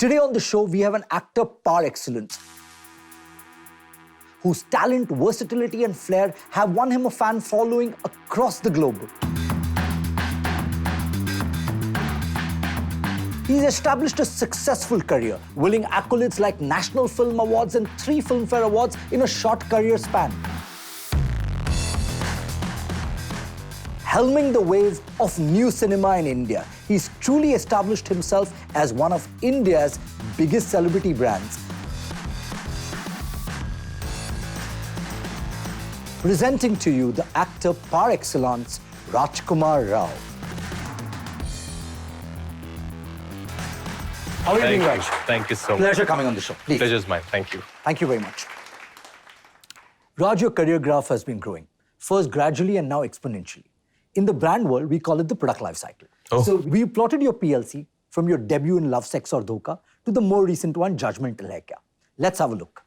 Today on the show, we have an actor par excellence whose talent, versatility and flair have won him a fan following across the globe. He's established a successful career, winning accolades like National Film Awards and 3 Filmfare Awards in a short career span. Helming the wave of new cinema in India, he's truly established himself as one of India's biggest celebrity brands. Presenting to you the actor par excellence, Rajkummar Rao. How are you doing, Raj? Thank you so much. Pleasure coming on the show. Please. Pleasure's mine. Thank you. Thank you very much. Raj, your career graph has been growing. First gradually and now exponentially. In the brand world, we call it the product life cycle. Oh. So we plotted your PLC from your debut in Love, Sex or Dhoka to the more recent one, Judgmental Hai Kya. Let's have a look.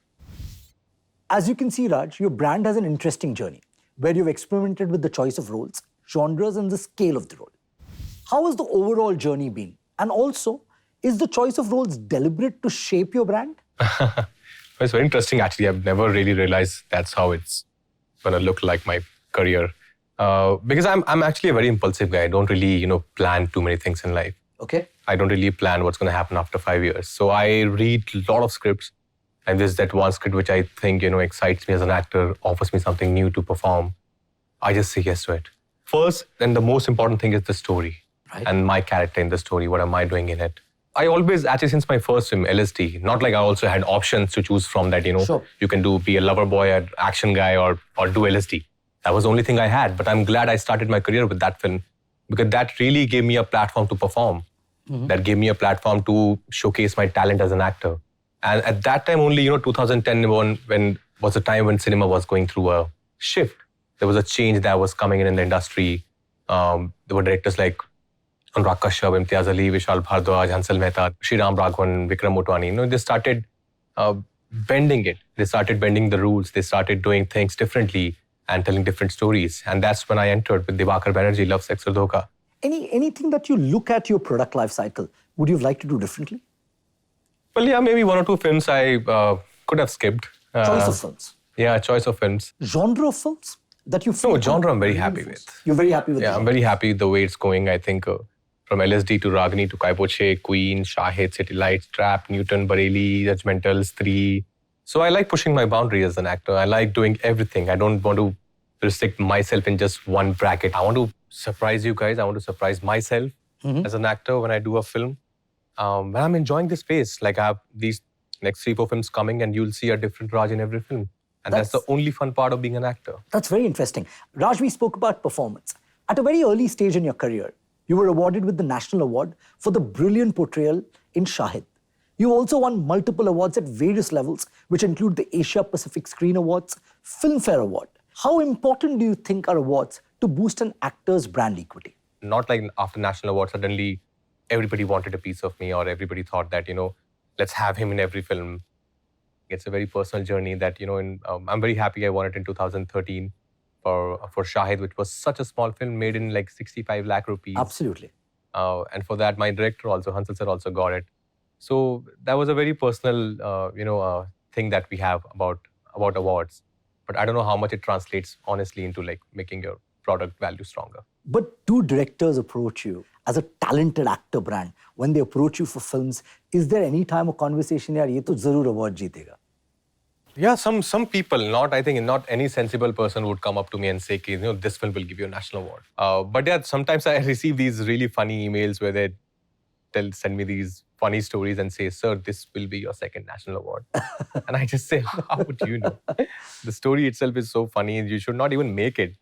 As you can see, Raj, your brand has an interesting journey where you've experimented with the choice of roles, genres and the scale of the role. How has the overall journey been? And also, is the choice of roles deliberate to shape your brand? It's very interesting, actually. I've never really realized that's how it's going to look like my career. Because I'm actually a very impulsive guy. I don't really, plan too many things in life. Okay. I don't really plan what's going to happen after 5 years. So I read a lot of scripts. And there's that one script which I think, excites me as an actor, offers me something new to perform. I just say yes to it. First, and the most important thing is the story. Right. And my character in the story. What am I doing in it? I always, actually since my first film, LSD, not like I also had options to choose from that, Sure. You can be a lover boy, an action guy, or do LSD. That was the only thing I had. But I'm glad I started my career with that film because that really gave me a platform to perform. Mm-hmm. That gave me a platform to showcase my talent as an actor. And at that time only, 2010 when was the time when cinema was going through a shift. There was a change that was coming in the industry. There were directors like Anurag Kashyap, Imtiaz Ali, Vishal Bhardwaj, Hansal Mehta, Sriram Raghavan, Vikram Motwani. They started bending it. They started bending the rules. They started doing things differently and telling different stories. And that's when I entered with Diwakar Banerjee, Love, Sex or Dhoka. Anything that you look at your product life cycle, would you have liked to do differently? Well, yeah, maybe 1 or 2 films I could have skipped. Choice of films? Yeah, choice of films. Genre of films that you feel? No, genre I'm very happy with. You're very happy with Yeah, I'm very happy the way it's going. I think from LSD to Ragini to Kai Poche, Queen, Shahid, City Lights, Trap, Newton, Bareilly, Judgmentals, 3. So I like pushing my boundary as an actor. I like doing everything. I don't want to restrict myself in just one bracket. I want to surprise you guys. I want to surprise myself as an actor when I do a film. But I'm enjoying this phase. Like I have these next 3-4 films coming and you'll see a different Raj in every film. And that's the only fun part of being an actor. That's very interesting. Raj, we spoke about performance. At a very early stage in your career, you were awarded with the National Award for the brilliant portrayal in Shahid. You also won multiple awards at various levels, which include the Asia Pacific Screen Awards, Filmfare Award. How important do you think are awards to boost an actor's brand equity? Not like after National Award, suddenly everybody wanted a piece of me or everybody thought that, let's have him in every film. It's a very personal journey that, I'm very happy I won it in 2013 for Shahid, which was such a small film made in like 65 lakh rupees. Absolutely. And for that, my director also, Hansal sir, also got it. So that was a very personal, thing that we have about awards. But I don't know how much it translates honestly into like making your product value stronger. But do directors approach you as a talented actor brand? When they approach you for films, is there any time a conversation, yaar, ye to zarur award jeetega? Yeah, some people, I think not any sensible person would come up to me and say, this film will give you a national award. But yeah, sometimes I receive these really funny emails where they'll send me these funny stories and say, sir, this will be your second national award. And I just say, how would you know? The story itself is so funny, you should not even make it.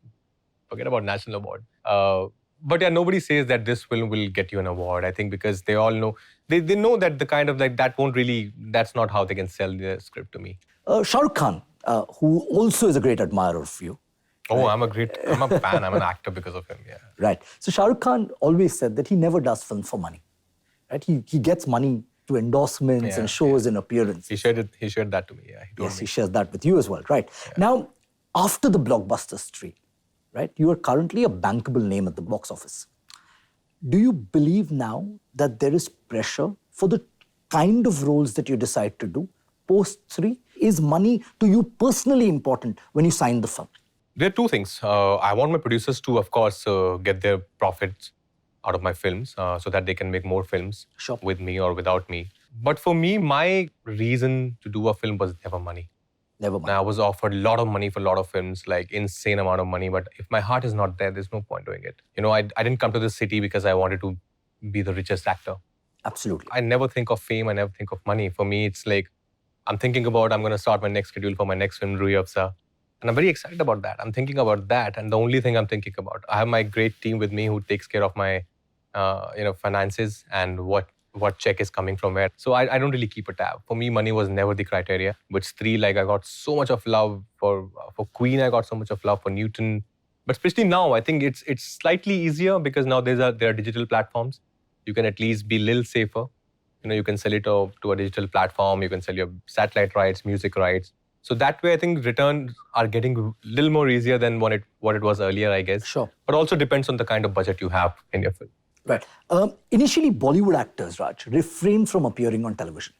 Forget about national award. But yeah, nobody says that this film will get you an award. I think because they all know, they know that the kind of like, that's not how they can sell the script to me. Shah Rukh Khan, who also is a great admirer of you. Oh, I'm a fan, I'm an actor because of him, yeah. Right. So Shah Rukh Khan always said that he never does film for money. Right? He gets money to endorsements and shows and appearances. He shared that to me, yeah. He shares that with you as well, right? Yeah. Now, after the blockbuster streak, right, you are currently a bankable name at the box office. Do you believe now that there is pressure for the kind of roles that you decide to do post 3? Is money to you personally important when you sign the film? There are two things. I want my producers to, of course, get their profits out of my films so that they can make more films Sure. with me or without me. But for me, my reason to do a film was never money. Never mind. Now, I was offered a lot of money for a lot of films, like insane amount of money. But if my heart is not there, there's no point doing it. I didn't come to this city because I wanted to be the richest actor. Absolutely. I never think of fame. I never think of money. For me, it's like I'm thinking about I'm going to start my next schedule for my next film, unrehearsed. And I'm very excited about that. I'm thinking about that. And the only thing I'm thinking about, I have my great team with me who takes care of my, finances and what check is coming from where. So I don't really keep a tab. For me, money was never the criteria. But three, like I got so much of love for Queen. I got so much of love for Newton. But especially now, I think it's slightly easier because now there are digital platforms. You can at least be a little safer. You can sell it to a digital platform. You can sell your satellite rights, music rights. So that way, I think returns are getting a little more easier than what it was earlier, I guess. Sure. But also depends on the kind of budget you have in your film. Right. Initially, Bollywood actors, Raj, refrained from appearing on television.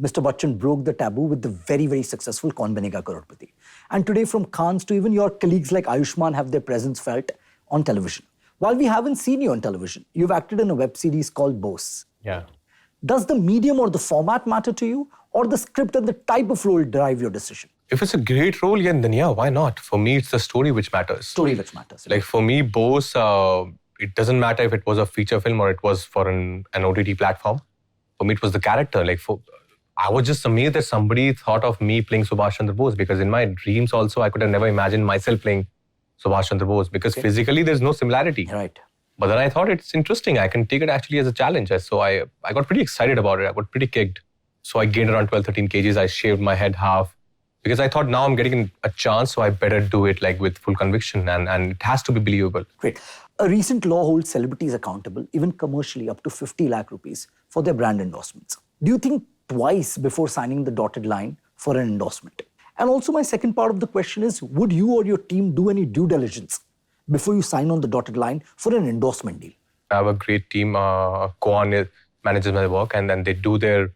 Mr. Bachchan broke the taboo with the very, very successful Kaun Banega Crorepati. And today, from Khans to even your colleagues like Ayushmann have their presence felt on television. While we haven't seen you on television, you've acted in a web series called Bose. Yeah. Does the medium or the format matter to you, or the script and the type of role drive your decision? If it's a great role, then yeah, why not? For me, it's the story which matters. Story which matters. Like for me, Bose, it doesn't matter if it was a feature film or it was for an OTT platform. For me, it was the character. I was just amazed that somebody thought of me playing Subhash Chandra Bose, because in my dreams also, I could have never imagined myself playing Subhash Chandra Bose, because physically there's no similarity. Right. But then I thought it's interesting. I can take it actually as a challenge. So I got pretty excited about it. I got pretty kicked. So I gained around 12, 13 kgs. I shaved my head half because I thought now I'm getting a chance, so I better do it with full conviction, and it has to be believable. Great. A recent law holds celebrities accountable, even commercially, up to 50 lakh rupees for their brand endorsements. Do you think twice before signing the dotted line for an endorsement? And also my second part of the question is, would you or your team do any due diligence before you sign on the dotted line for an endorsement deal? I have a great team. Koan manages my work, and then they do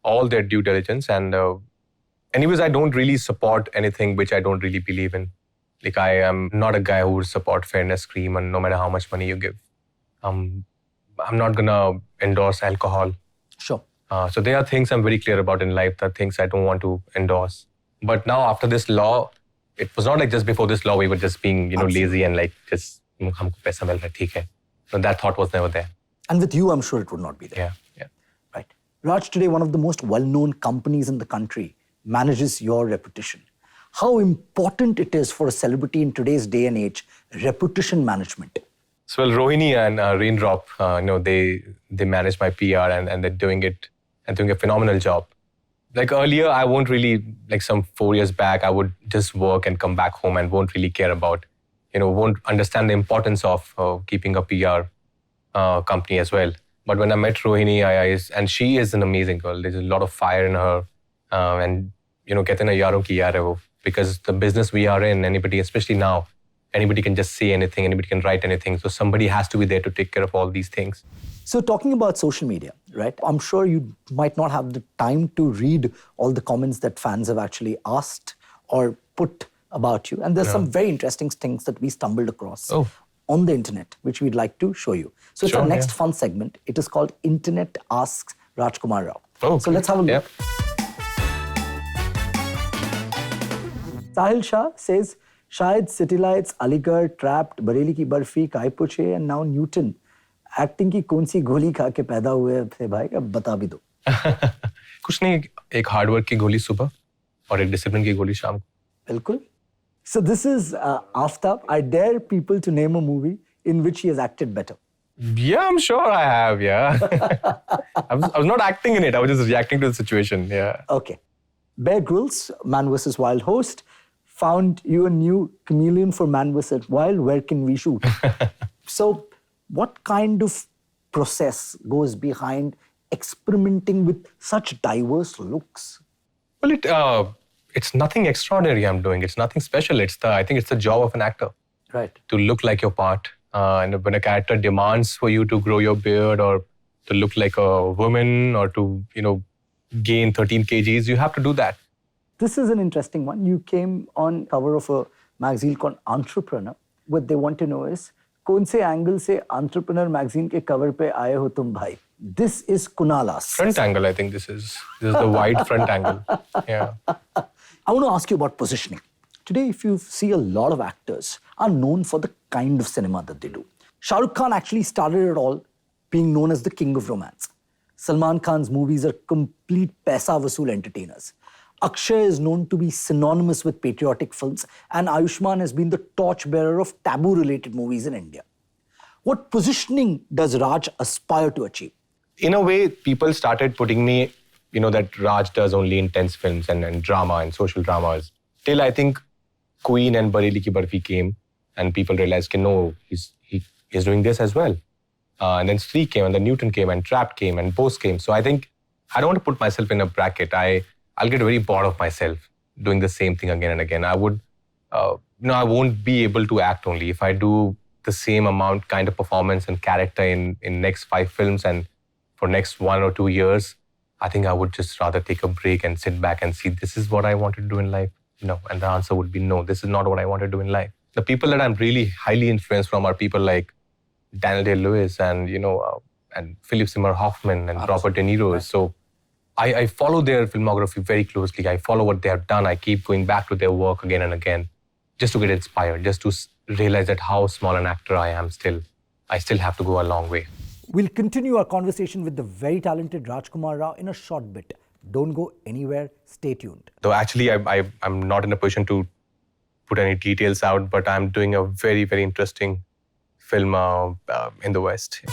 all their due diligence. And anyways, I don't really support anything which I don't really believe in. I am not a guy who would support fairness cream, and no matter how much money you give. I'm not going to endorse alcohol. Sure. So there are things I'm very clear about in life, that things I don't want to endorse. But now after this law, it was not like just before this law we were just being lazy and just humko paisa mil raha hai, theek hai. So that thought was never there. And with you, I'm sure it would not be there. Yeah. Right. Raj, today one of the most well-known companies in the country manages your reputation. How important it is for a celebrity in today's day and age, reputation management? So Rohini and Raindrop, they manage my PR and they're doing it and doing a phenomenal job. Earlier, I won't really, some 4 years back, I would just work and come back home and won't really care about, won't understand the importance of keeping a PR company as well. But when I met Rohini, and she is an amazing girl. There's a lot of fire in her. And, kehte na yaaron ki yaar hai wo. Because the business we are in, anybody, especially now, anybody can just say anything, anybody can write anything. So somebody has to be there to take care of all these things. So talking about social media, right? I'm sure you might not have the time to read all the comments that fans have actually asked or put about you. And there's some very interesting things that we stumbled across on the internet, which we'd like to show you. So it's our next fun segment. It is called Internet Asks Rajkummar Rao. Okay. So let's have a look. Yep. Sahil Shah says, Shayad City Lights, Aligarh, Trapped, Bareli Ki Barfi, Kai Puche, and now Newton. Acting की कौन सी गोली खा के पैदा हुए थे भाई, अब बता भी दो. कुछ नहीं, एक हार्ड वर्क की गोली सुबह और एक डिसिप्लिन की गोली शाम को. बिल्कुल. So this is Aftab. I dare people to name a movie in which he has acted better. Yeah, I'm sure I have, yeah. I was not acting in it, I was just reacting to the situation, yeah. Okay. Bear Grylls, Man vs. Wild host, found you a new chameleon for Man vs. Wild. Where can we shoot? So, what kind of process goes behind experimenting with such diverse looks? Well, it's nothing extraordinary I'm doing. It's nothing special. I think it's the job of an actor. Right. To look like your part. And when a character demands for you to grow your beard or to look like a woman or to, gain 13 kgs, you have to do that. This is an interesting one. You came on cover of a magazine called Entrepreneur. What they want to know is, कौन से angle से Entrepreneur magazine के cover पे आए हो तुम भाई? This is Kunal asks. Front angle, I think this is the wide front angle. Yeah. I want to ask you about positioning. Today, if you see a lot of actors are known for the kind of cinema that they do. Shah Rukh Khan actually started it all being known as the king of romance. Salman Khan's movies are complete paisa vasool entertainers. Akshay is known to be synonymous with patriotic films, and Ayushmann has been the torchbearer of taboo-related movies in India. What positioning does Raj aspire to achieve? In a way, people started putting me, that Raj does only intense films and drama and social dramas. Till I think Queen and Bareli Ki Barfi came, and people realized, no, he's doing this as well. And then Stree came, and then Newton came, and Trapped came, and Bose came. So I think I don't want to put myself in a bracket. I'll get very bored of myself doing the same thing again and again. I would, I won't be able to act only if I do the same amount kind of performance and character in next 5 films and for next 1 or 2 years. I think I would just rather take a break and sit back and see, this is what I want to do in life. And the answer would be no, this is not what I want to do in life. The people that I'm really highly influenced from are people like Daniel Day-Lewis and, and Philip Seymour Hoffman and Robert De Niro. So I follow their filmography very closely. I follow what they have done. I keep going back to their work again and again just to get inspired, just to realize that how small an actor I am still. I still have to go a long way. We'll continue our conversation with the very talented Rajkummar Rao in a short bit. Don't go anywhere. Stay tuned. Though actually, I'm not in a position to put any details out, but I'm doing a very, very interesting film in the West.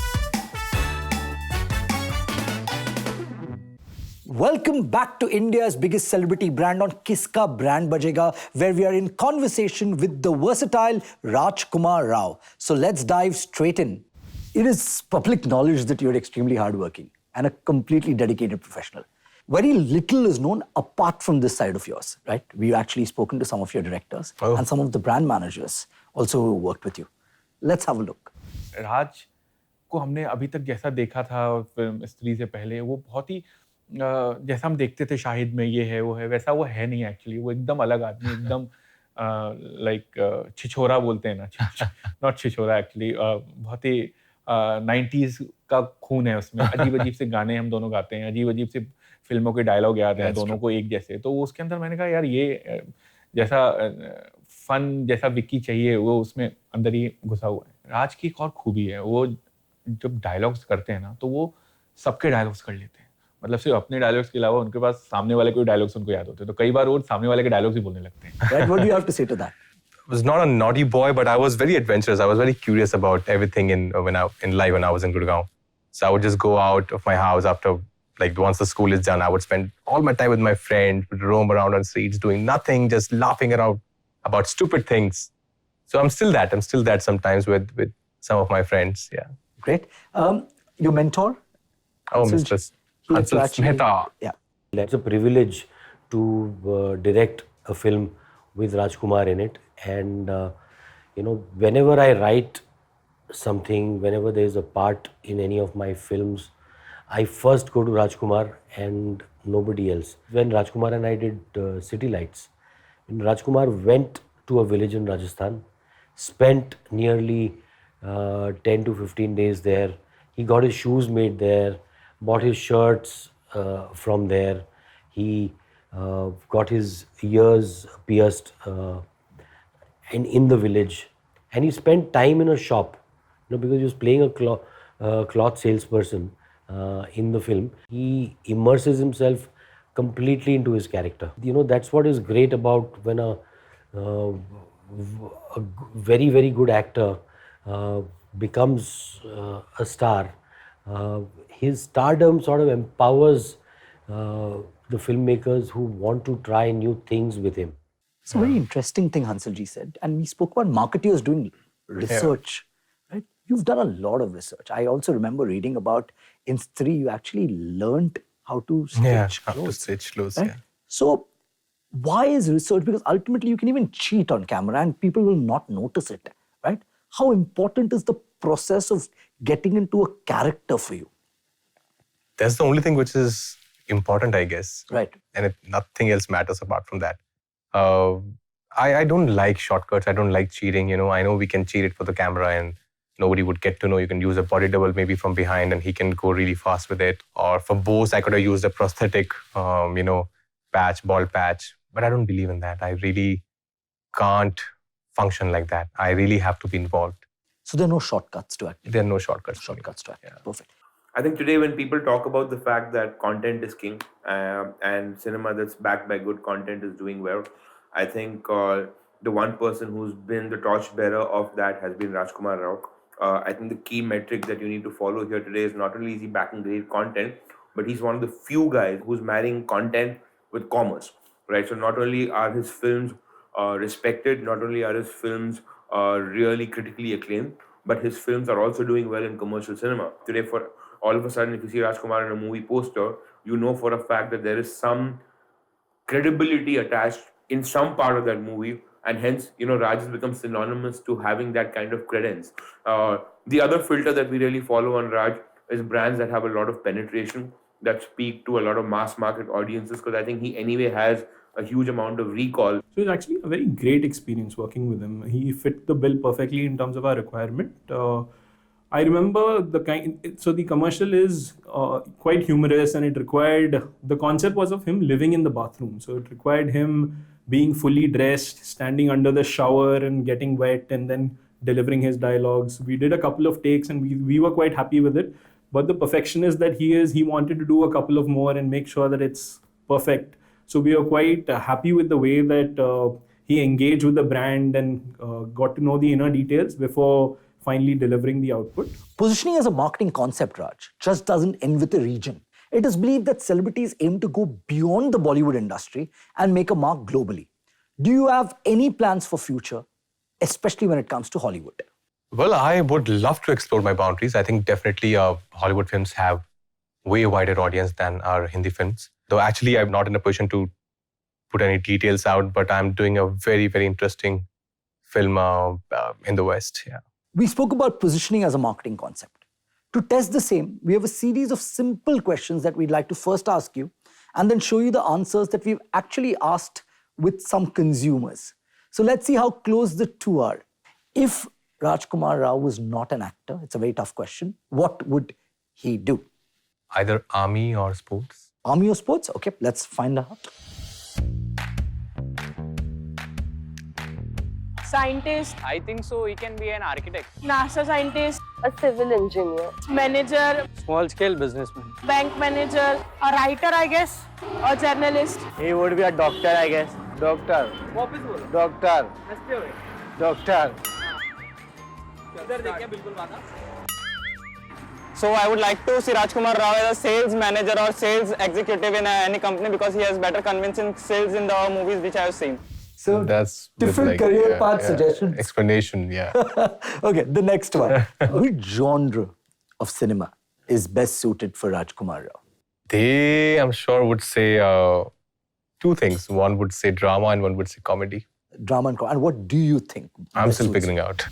Welcome back to India's biggest celebrity brand on Kiska Brand Bajega, where we are in conversation with the versatile Rajkummar Rao. So let's dive straight in. It is public knowledge that you're extremely hardworking and a completely dedicated professional. Very little is known apart from this side of yours, right? We've actually spoken to some of your directors and some of the brand managers also who worked with you. Let's have a look. राज को हमने अभी तक जैसा देखा था film स्त्री से पहले, वो बहुत ही जैसा हम देखते थे शाहिद में ये है वो है, वैसा वो है नहीं एक्चुअली. वो एकदम अलग आदमी, एकदम लाइक छिछोरा बोलते हैं ना, नॉट छिछोरा एक्चुअली, बहुत ही 90s का खून है उसमें. अजीब अजीब से गाने हम दोनों गाते हैं, अजीब अजीब से फिल्मों के डायलॉग याद हैं दोनों को एक जैसे. तो उसके अंदर मैंने कहा यार ये जैसा फन जैसा विक्की चाहिए वो उसमें अंदर ही घुसा हुआ है. राज की एक और खूबी है, वो जब डायलॉग्स करते हैं ना तो वो सबके डायलॉग्स कर लेते हैं. मतलब सिर्फ अपने डायलॉग्स के अलावा उनके पास सामने वाले कोई डायलॉग्स उनको याद होते हैं, तो कई बार वो सामने वाले के डायलॉग्स ही बोलने लगते हैं. Right? What do you have to say to that? I was not a naughty boy, but I was very adventurous. I was very curious about everything in life when I was in Gurgaon. So I would just go out of my house after, like once the school is done, I would spend all my time with my friends, would roam around on streets doing nothing, just laughing around about stupid things. So I'm still that sometimes with some of my friends. Yeah. Great. Your mentor? Oh, Mr. Hansal Mehta. Yeah. It's a privilege to direct a film with Rajkummar in it. And, whenever I write something, whenever there's a part in any of my films, I first go to Rajkummar and nobody else. When Rajkummar and I did City Lights, Rajkummar went to a village in Rajasthan, spent nearly 10 to 15 days there. He got his shoes made there, bought his shirts from there. He got his ears pierced in the village. And he spent time in a shop, because he was playing a cloth salesperson in the film. He immerses himself completely into his character. That's what is great about when a very, very good actor becomes a star. His stardom sort of empowers the filmmakers who want to try new things with him. It's a very interesting thing Hansalji said. And we spoke about marketeers doing research. Right? You've done a lot of research. I also remember reading about in Stree, you actually learned how to stitch clothes. How to stitch clothes, right? So why is research? Because ultimately you can even cheat on camera and people will not notice it, right? How important is the process of getting into a character for you? That's the only thing which is important, I guess. Right. And nothing else matters apart from that. I don't like shortcuts. I don't like cheating. I know we can cheat it for the camera and nobody would get to know. You can use a body double maybe from behind and he can go really fast with it. Or for Bose, I could have used a prosthetic, ball patch. But I don't believe in that. I really can't function like that. I really have to be involved. So there are no shortcuts to acting. There are no shortcuts. Shortcuts to acting. Yeah. Perfect. I think today when people talk about the fact that content is king and cinema that's backed by good content is doing well, I think the one person who's been the torchbearer of that has been Rajkummar Rao. I think the key metric that you need to follow here today is not only is he backing great content, but he's one of the few guys who's marrying content with commerce, right? So not only are his films respected, not only are his films really critically acclaimed, but his films are also doing well in commercial cinema. Today, for all of a sudden, if you see Rajkumar in a movie poster, you know for a fact that there is some credibility attached in some part of that movie, and hence, Raj has become synonymous to having that kind of credence. The other filter that we really follow on Raj is brands that have a lot of penetration, that speak to a lot of mass market audiences, because I think he anyway has a huge amount of recall. So it's actually a very great experience working with him. He fit the bill perfectly in terms of our requirement. I remember the commercial is quite humorous, and the concept was of him living in the bathroom. So it required him being fully dressed, standing under the shower and getting wet and then delivering his dialogues. We did a couple of takes and we were quite happy with it. But the perfectionist that he wanted to do a couple of more and make sure that it's perfect. So we are quite happy with the way that he engaged with the brand and got to know the inner details before finally delivering the output. Positioning as a marketing concept, Raj, just doesn't end with a region. It is believed that celebrities aim to go beyond the Bollywood industry and make a mark globally. Do you have any plans for future, especially when it comes to Hollywood? Well, I would love to explore my boundaries. I think definitely Hollywood films have way wider audience than our Hindi films. Though actually, I'm not in a position to put any details out, but I'm doing a very, very interesting film in the West. Yeah. We spoke about positioning as a marketing concept. To test the same, we have a series of simple questions that we'd like to first ask you and then show you the answers that we've actually asked with some consumers. So let's see how close the two are. If Rajkummar Rao was not an actor, it's a very tough question, what would he do? Either army or sports. Army or sports? Okay, let's find out. Scientist, I think so. He can be an architect. NASA scientist, a civil engineer, manager, Small scale businessman. bank manager, a writer, I guess, a journalist. He would be a doctor, I guess. Doctor. Doctor. Doctor. So I would like to see Rajkummar Rao as a sales manager or sales executive in any company because he has better convincing sales in the movies which I have seen. So That's different career path suggestions. Explanation, yeah. Okay, the next one. Which genre of cinema is best suited for Rajkummar Rao? They, I'm sure, would say two things. One would say drama and one would say comedy. Drama and comedy. And what do you think? I'm best still suits figuring out.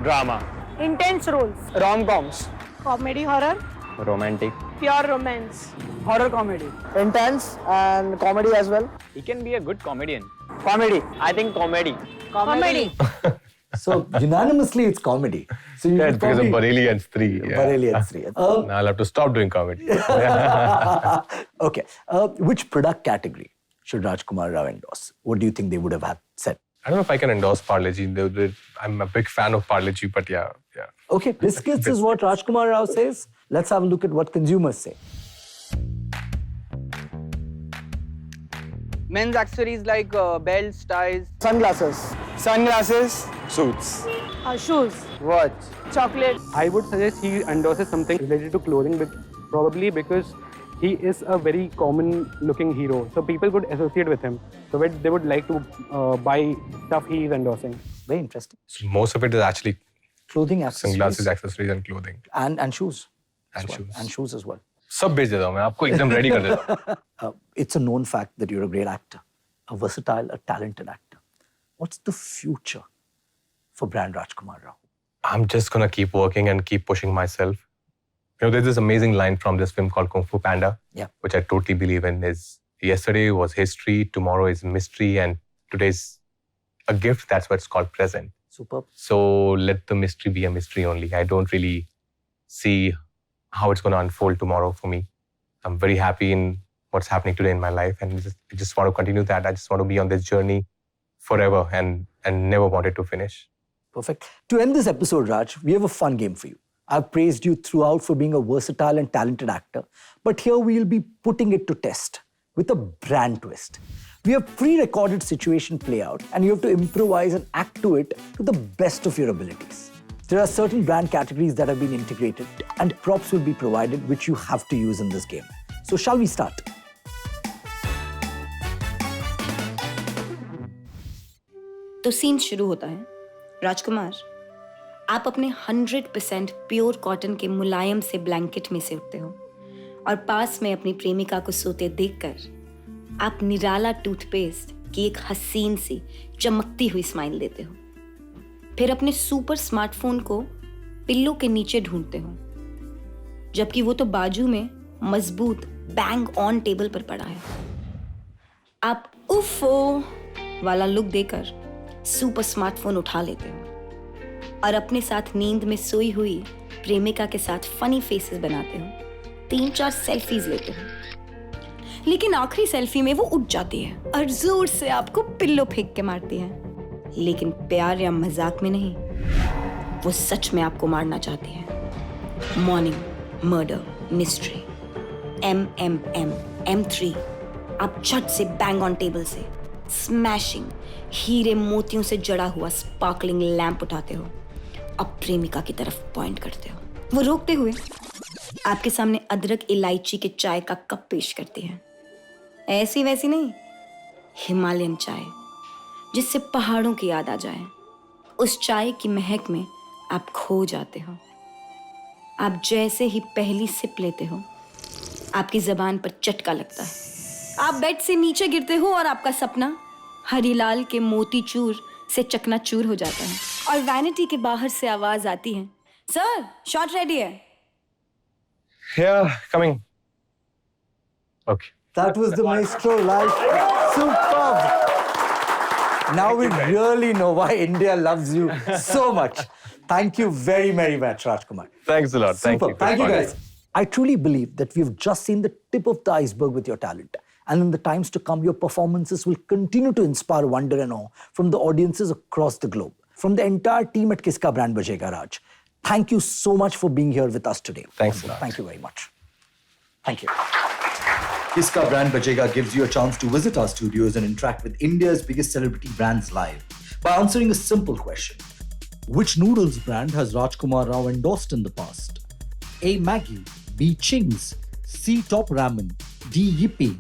Drama. Intense roles, Rom-coms. comedy, horror, Romantic. pure romance. Horror comedy. Intense and comedy as well. He can be a good comedian. Comedy. I think comedy. Comedy. So unanimously, it's comedy. So you Yeah, should it's because of probably- Bareilly and Stree. Yeah. Bareilly and Stree. Now I'll have to stop doing comedy. Okay. Which product category should Rajkummar Rao endorse? What do you think they would have said? I don't know if I can endorse Parle Ji. I'm a big fan of Parle Ji, but yeah. Okay, biscuits is what Rajkummar Rao says. Let's have a look at what consumers say. Men's accessories like belts, ties. Sunglasses. Sunglasses. Suits. Shoes, Watch. chocolate. I would suggest he endorses something related to clothing, probably because he is a very common looking hero. So people would associate with him. So they would like to buy stuff he is endorsing. Very interesting. So most of it is actually Clothing, accessories. sunglasses, accessories and clothing. And shoes. And as well. shoes. And shoes as well. सब बेच देता हूँ मैं आपको एकदम ready कर देता हूँ. It's a known fact that you're a great actor, a versatile, a talented actor. What's the future for brand Rajkummar Rao? I'm just gonna keep working and keep pushing myself. There's this amazing line from this film called Kung Fu Panda, Yeah. which I totally believe in, is yesterday was history, tomorrow is mystery, and today's a gift. That's why it's called present. Superb. So let the mystery be a mystery only. I don't really see how it's going to unfold tomorrow for me. I'm very happy in what's happening today in my life, and I just want to continue that. I just want to be on this journey forever and never want it to finish. Perfect. To end this episode, Raj, we have a fun game for you. I've praised you throughout for being a versatile and talented actor, but here we'll be putting it to test with a brand twist. We have pre-recorded situation play out, and you have to improvise and act to it to the best of your abilities. There are certain brand categories that have been integrated, and props will be provided which you have to use in this game. So shall we start? तो scene शुरू होता है। राजकुमार, आप अपने 100% pure cotton के मुलायम से blanket में से उठते हो और पास में अपनी प्रेमिका को सोते देखकर आप निराला टूथपेस्ट की एक हसीन सी चमकती हुई स्माइल देते हो। फिर अपने सुपर स्मार्टफोन को पिल्लो के नीचे ढूंढते हो, जबकि वो तो बाजू में मजबूत बैंग ऑन टेबल पर पड़ा है। आप उफ़ो वाला लुक देकर सुपर स्मार्टफोन उठा लेते हो और अपने साथ नींद में सोई हुई प्रेमिका के साथ फनी फेसेस बनाते हो। 3-4 सेल्फीज लेते हो, लेकिन आखिरी सेल्फी में वो उठ जाती है और जोर से आपको पिल्लो फेंक के मारती है। लेकिन प्यार या मजाक में नहीं, वो सच में आपको मारना चाहती है। Morning murder mystery MMM M3। आप झट से बैंग ऑन टेबल से स्मैशिंग हीरे मोतियों से जड़ा हुआ स्पार्कलिंग लैंप उठाते हो और प्रेमिका की तरफ पॉइंट करते हो। वो रोकते हुए आपके सामने अदरक इलायची के चाय का कप पेश करती है। ऐसी वैसी नहीं, हिमालयन चाय, जिससे पहाड़ों की याद आ जाए। उस चाय की महक में आप खो जाते हो। आप जैसे ही पहली सिप लेते हो, आपकी जबान पर चटका लगता है। आप बेड से नीचे गिरते हो और आपका सपना हरीलाल के मोतीचूर से चकनाचूर हो जाता है और वैनिटी के बाहर से आवाज आती है, सर शॉट रेडी है। Yeah, coming. Okay. That was the maestro live. Superb. Now we really know why India loves you so much. Thank you very, very much, Rajkummar. Thanks a lot. Thank you. Thank you, guys. I truly believe that we've just seen the tip of the iceberg with your talent. And in the times to come, your performances will continue to inspire wonder and awe from the audiences across the globe. From the entire team at Kiska Brand Bajega, Raj, thank you so much for being here with us today. Thanks a lot. Thank you very much. Thank you. Kiska Brand Bajega gives you a chance to visit our studios and interact with India's biggest celebrity brands live by answering a simple question. Which noodles brand has Rajkummar Rao endorsed in the past? A. Maggi, B. Ching's, C. Top Ramen, D. Yippee.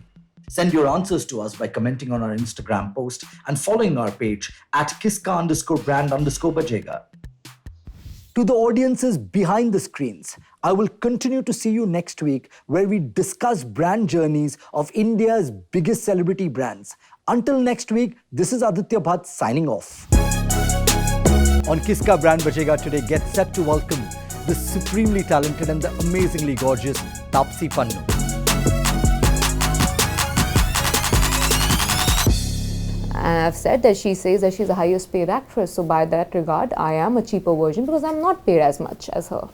Send your answers to us by commenting on our Instagram post and following our page at Kiska_Brand_Bajega. To the audiences behind the screens, I will continue to see you next week where we discuss brand journeys of India's biggest celebrity brands. Until next week, this is Aditya Bhatt signing off. On Kiska Brand Bajega today, get set to welcome the supremely talented and the amazingly gorgeous Taapsee Pannu. And I've said that she says that she's the highest paid actress. So by that regard, I am a cheaper version because I'm not paid as much as her.